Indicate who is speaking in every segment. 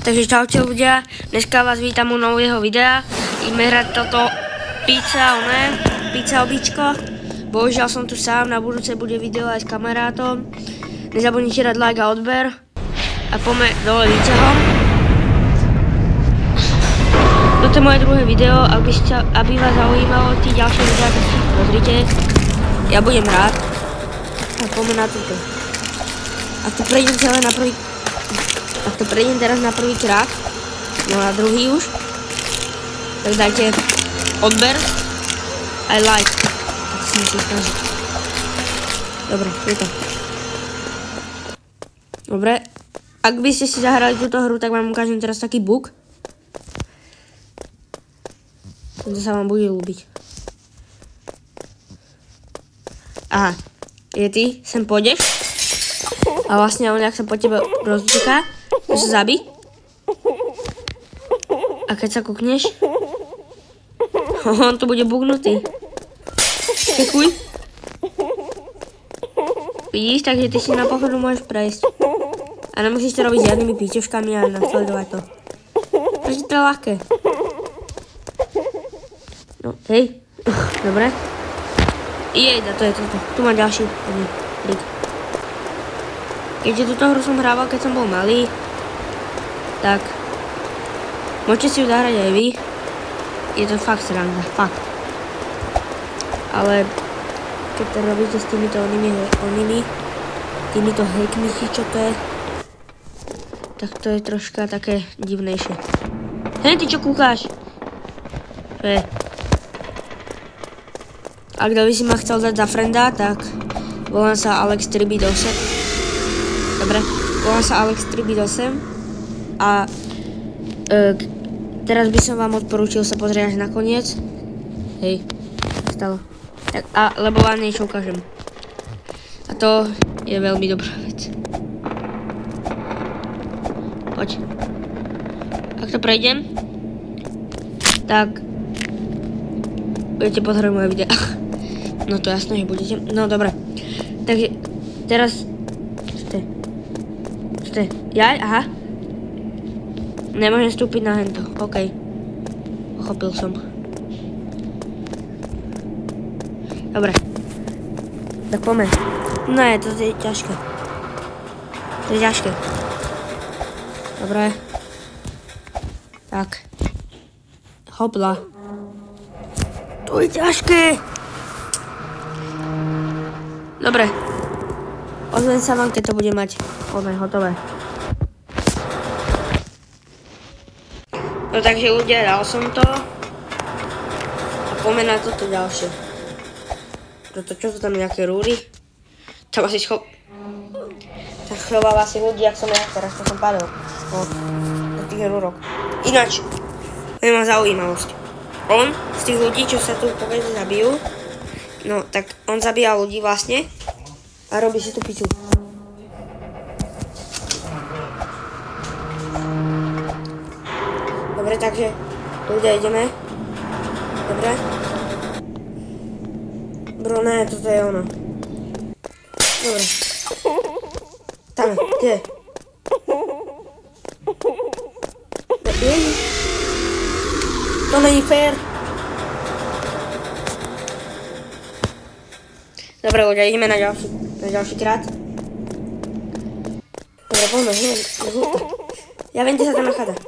Speaker 1: Takže čaute ľudia, dneska vás vítam u nového videa. Ideme hrať toto pizza običko. Bohužiaľ som tu sám, na budúce bude video aj s kamarátom. Nezabudnite dať like a odber. A poďme dole výťahom. Toto je moje druhé video, aby vás zaujímalo tí ďalšie videá, tak si pozrite. Ja budem rád. A poďme na toto. Ak to prejdem teraz na prvý krát, no na druhý už, tak dajte odber aj like. Tak si musím snažiť. Dobre, je to. Dobre. Ak by ste si zahrali túto hru, tak vám ukážem teraz taký bug. Tento sa vám bude ľúbiť. Aha. Ty sem pôjdeš. A vlastne on, ak sa po tebe rozduká, to sa zabí. A keď sa kúkneš, on tu bude bugnutý. Ďakuj. Vidíš, takže ty si na pochodu môžeš prejsť. A nemusíš to robiť s žiadnymi píťoškami a nasledovať to. Takže to je ľahké. No, hej. Dobre. Jejda, to je toto. Tu mám ďalší trik. Keďže túto hru som hrával, keď som bol malý, tak môžete si ju zahrať aj vy. Je to fakt sranda, fakt. Ale keď to robíte s týmito týmito hackmi, čo to je, tak to je troška také divnejšie. Hej, ty čo kúkáš? Čo je? A kto by si ma chcel dať za frenda, tak volám sa Alex 3bit8. Dobre, volám sa Alex 3bit8 a teraz by som vám odporúčil sa pozrieť až na koniec. Hej, stalo. Tak, lebo vám niečo ukážem. A to je veľmi dobrá vec. Poď. Ak to prejdem, tak budete pozerať moje videa. No to jasno, že budete. No dobre. Takže teraz Jaj, aha. Nemôžem vstúpiť na hento. OK. Pochopil som. Dobre. Tak poďme. Ne, to je ťažké. To je ťažké. Dobre. Tak. Hopla. To je ťažké. Dobre. Ozvem sa vám, keď to bude mať hotové. No takže ľudia, dal som to. A poďme na toto ďalšie. Toto čo sú tam nejaké rúry? Tam asi tak schováva si ľudí, ak som ja teraz, to som padol. No, do tých rúrok. Ináč, nemám zaujímavosť. On z tých ľudí, čo sa tu povedz zabijú, no tak on zabíja ľudí vlastne a robí si tú pizzu. Dobre, takže ľudia ideme. Dobre. Bro, ne, toto je ono. Dobre. Tam, kde? To není fér. Dobre, ľudia, ideme na ďalší krát. Dobre, poďme, ja viem, kde sa tam nachádza.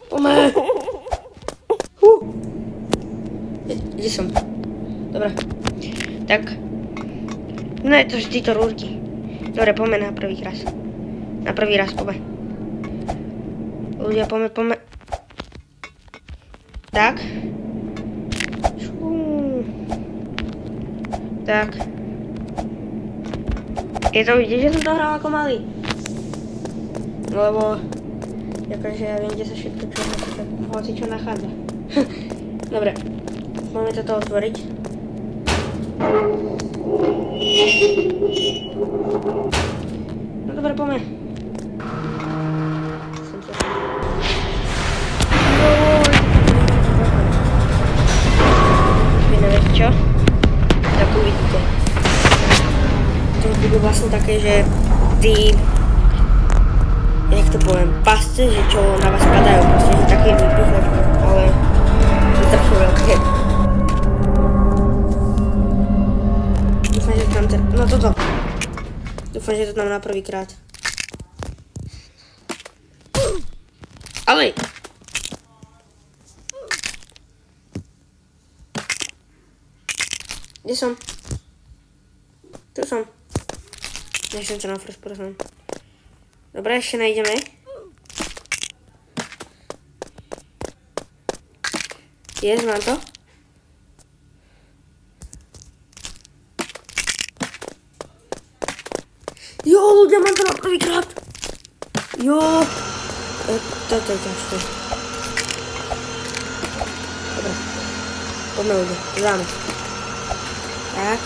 Speaker 1: Poďme. Kde som? Dobre. Tak. No je to vždy to rúrky. Dobre, poďme na prvý raz. Na prvý raz, poďme. Ľudia, poďme. Tak. Tak. Je to vidieť, že som to hral ako malý. Lebo akože ja viem, kde sa všetko čo nachádza. Dobre. Máme toto otvoriť. No dobre, poďme. Viete čo? Tak uvidíte. To budú vlastne také, že ty jak to poviem, pasce, že čo na vás padajú, proste, že také vypichačky, ale to je také veľké. Dúfam, že tam no toto. Dúfam, že to tam na prvýkrát. Ale! Kde som? Tu som. Nechcem sa na first person. Dobre, ešte najdeme. Mám to. Jo, ľudia, mám to na prvýkrát. Jo. Toto je ťažké. Dobre. Poďme ľudia, dáme. Tak.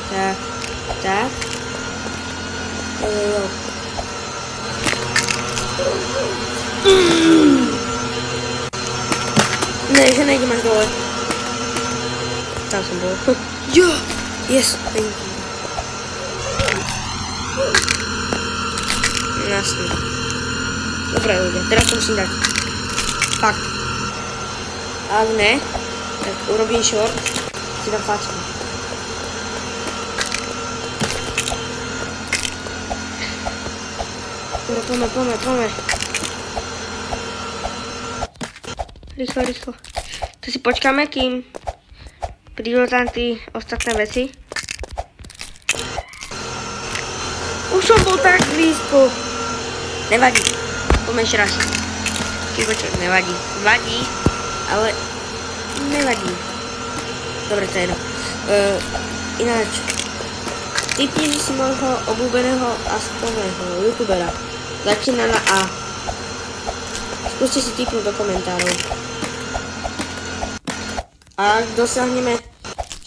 Speaker 1: Tak. Tak. Jo. Ne, že nejdem až dole. Tam som bol. Jo! Yes! Jasne. Dobre ľudia, teraz to musím dať. Fakt. Ak ne, tak urobím short, si dám facku. Dobre, poďme. Rýchlo. Tu si počkáme, kým prídu tam tí ostatné veci. Už som bol tak blízko. Nevadí. Poďme ešte raz. Nevadí. Vadí, ale nevadí. Dobre, to je jedno. Ináč. Tipni si môjho obľúbeného aspoňného youtubera. Začína na A. Skúste si tipnúť do komentárov. A ak dosiahneme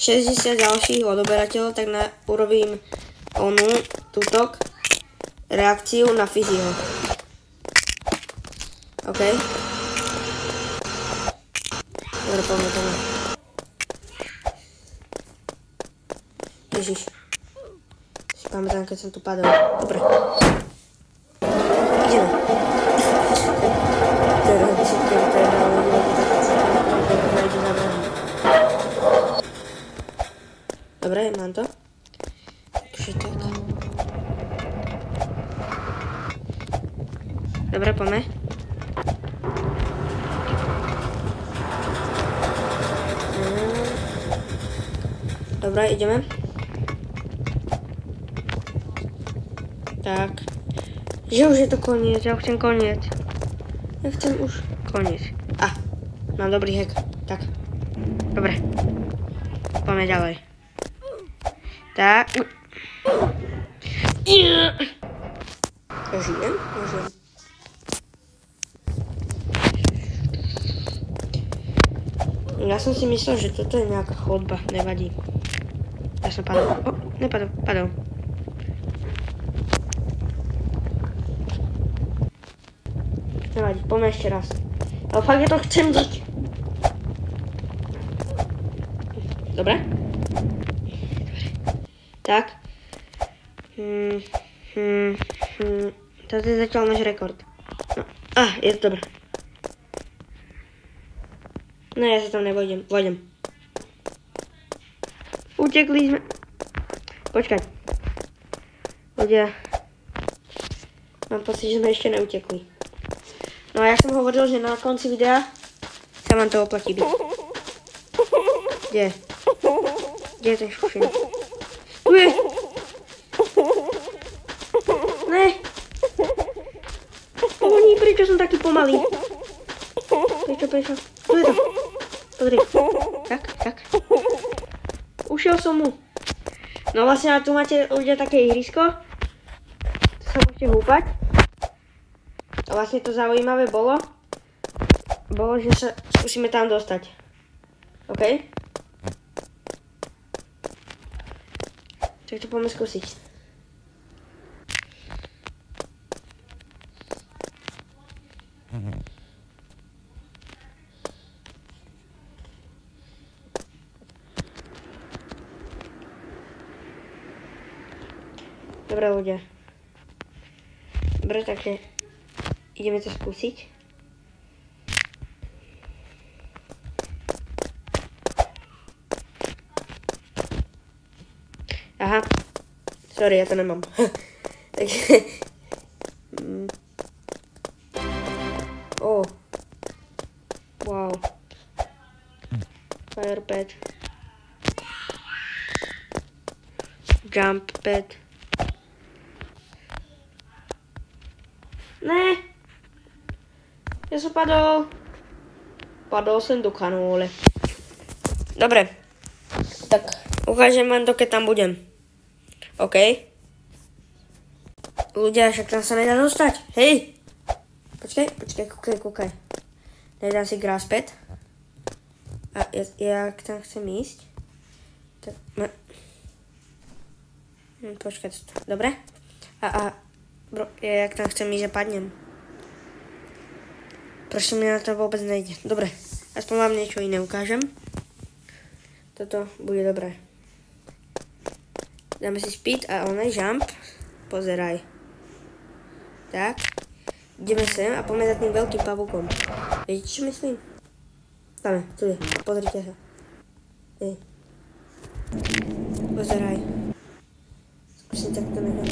Speaker 1: 60 ďalších odoberateľov, tak urobím túto reakciu na Fiziho. OK? Dobre, poďme. Ježiš. Si pamätám, keď som tu padol. Dobre. Ideme. Dobre, mám to. Takže tak. Dobre, poďme. Dobre, ideme. Tak. Že už je to koniec, ja chcem koniec. Ja chcem už koniec. Mám dobrý hack. Tak. Dobre. Poďme ďalej. Tak. Žijem? Môžem. Ja som si myslel, že toto je nejaká chodba. Nevadí. Ja som padol. Padol. Nevadí, poďme ešte raz. Ale fakt ja to chcem dať. Dobre? Tak. Toto je zatiaľ náš rekord. No. Je to dobré. No ja sa tam nevojdem. Utekli sme. Počkaj. Ľudia. Mám pocit, že sme ešte neutekli. No a ja som hovoril, že na konci videa sa vám to oplatí byť. Kde? Kde je ten šušen? Tu je! Ne! Oni, prečo som taký pomalý? Prečo? Tu je to. Pozri. Tak. Ušiel som mu. No vlastne tu máte ľudia také ihrisko. Tu sa môžete húpať. A vlastne to zaujímavé bolo, že sa skúsime tam dostať. OK? Tak to poďme skúsiť. Dobre ľudia. Dobre, takže ideme to skúsiť. Aha. Sorry, ja to nemám. Takže... Oh. Wow. Fire pad. Jump pad. Ne. Ja som padol. Padol som do kanóle. Dobre. Tak ukážem vám to, keď tam budem. OK. Ľudia, však tam sa nedá dostať. Hej. Počkaj, kúkaj. Nedám si grass pad. A ja tam chcem ísť. Tak... Počkaj. Dobre. Bro, ja tam chcem ísť, že padnem. Proste mi na to vôbec nejde. Dobre. Aspoň vám niečo iné ukážem. Toto bude dobré. Dáme si speed a onej jump. Pozeraj. Tak. Ideme sem a poďme za tým veľkým pavúkom. Viete, čo myslím? Dáme, tu je. Pozrite sa. Hej. Pozeraj. Skúsim takto nechať.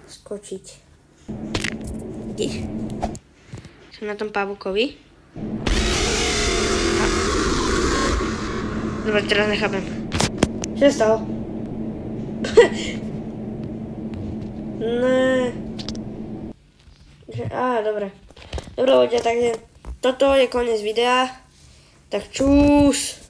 Speaker 1: Skočiť. Vidíš? Som na tom pavúkovi. Dobre, teraz nechápem. Čo sa stalo? Ne. Dobre. Dobre ľudia, takže toto je koniec videa. Tak čus.